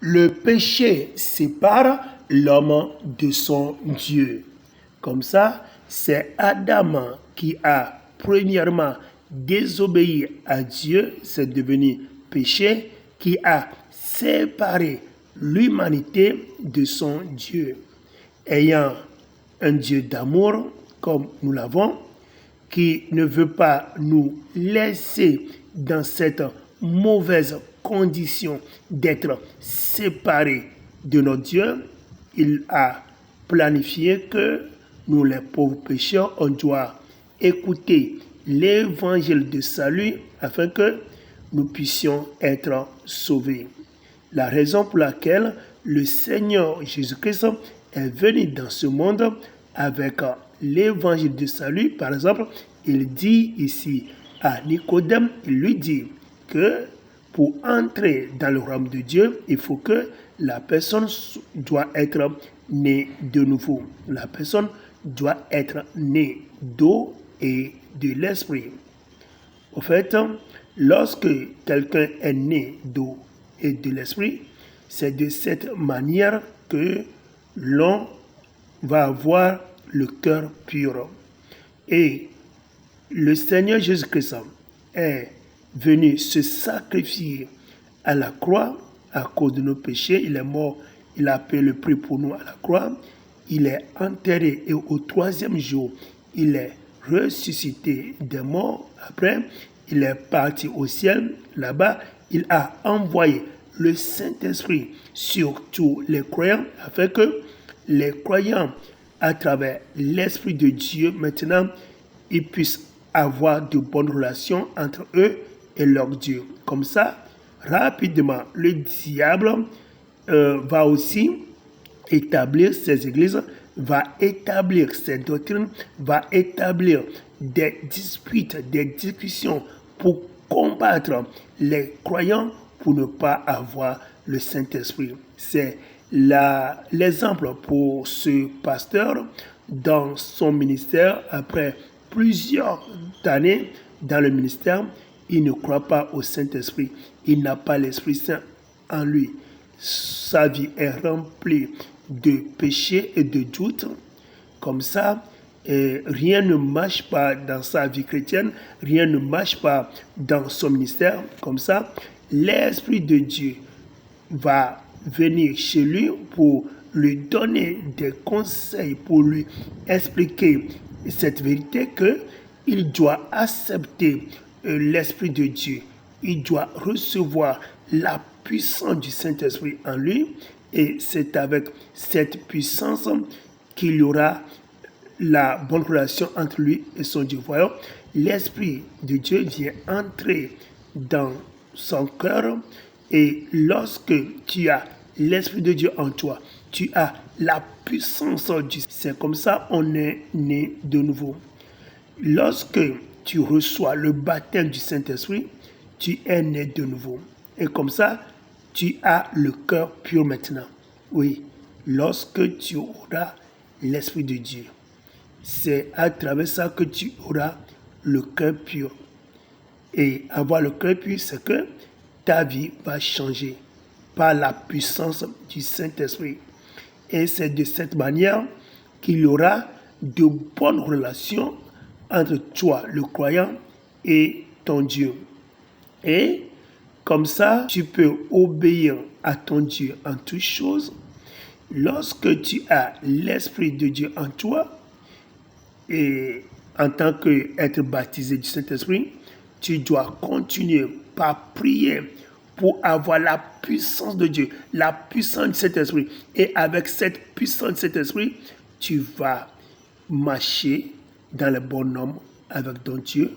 Le péché sépare l'homme de son Dieu. Comme ça, c'est Adam qui a premièrement désobéi à Dieu, c'est devenu péché, qui a séparé l'humanité de son Dieu. Ayant un Dieu d'amour, comme nous l'avons, qui ne veut pas nous laisser dans cette mauvaise condition d'être séparés de notre Dieu, il a planifié que nous, les pauvres pécheurs, on doit écouter l'évangile de salut afin que nous puissions être sauvés. La raison pour laquelle le Seigneur Jésus-Christ est venu dans ce monde avec l'évangile de salut, par exemple, il dit ici à Nicodème, il lui dit que pour entrer dans le royaume de Dieu, il faut que la personne doit être née de nouveau. La personne doit être née d'eau et de l'esprit. Au fait, lorsque quelqu'un est né d'eau et de l'esprit, c'est de cette manière que l'on va avoir le cœur pur. Et le Seigneur Jésus-Christ est venu se sacrifier à la croix à cause de nos péchés. Il est mort, il a payé le prix pour nous à la croix. Il est enterré et au troisième jour, il est ressuscité des morts. Après, il est parti au ciel. Là-bas, il a envoyé le Saint-Esprit sur tous les croyants afin que les croyants, à travers l'Esprit de Dieu, maintenant, ils puissent avoir de bonnes relations entre eux et leur Dieu. Comme ça, rapidement, le diable va aussi établir ses églises, va établir ses doctrines, va établir des disputes, des discussions pour combattre les croyants pour ne pas avoir le Saint-Esprit. C'est l'exemple pour ce pasteur dans son ministère. Après plusieurs années dans le ministère, il ne croit pas au Saint-Esprit. Il n'a pas l'Esprit Saint en lui. Sa vie est remplie de péchés et de doutes. Comme ça, rien ne marche pas dans sa vie chrétienne, rien ne marche pas dans son ministère. Comme ça, l'Esprit de Dieu va venir chez lui pour lui donner des conseils, pour lui expliquer cette vérité qu'il doit accepter l'Esprit de Dieu. Il doit recevoir la puissance du Saint-Esprit en lui et c'est avec cette puissance qu'il y aura la bonne relation entre lui et son Dieu. Voyons, l'Esprit de Dieu vient entrer dans son cœur et lorsque tu as l'Esprit de Dieu en toi, tu as la puissance du Saint. C'est comme ça on est né de nouveau. Lorsque tu reçois le baptême du Saint-Esprit, tu es né de nouveau. Et comme ça, tu as le cœur pur maintenant. Oui, lorsque tu auras l'Esprit de Dieu, c'est à travers ça que tu auras le cœur pur. Et avoir le cœur pur, c'est que ta vie va changer par la puissance du Saint-Esprit. Et c'est de cette manière qu'il y aura de bonnes relations entre toi, le croyant, et ton Dieu. Et comme ça, tu peux obéir à ton Dieu en toutes choses. Lorsque tu as l'Esprit de Dieu en toi, et en tant qu'être baptisé du Saint-Esprit, tu dois continuer par prier pour avoir la puissance de Dieu, la puissance du Saint-Esprit. Et avec cette puissance du Saint-Esprit, tu vas marcher dans le bon homme avec ton Dieu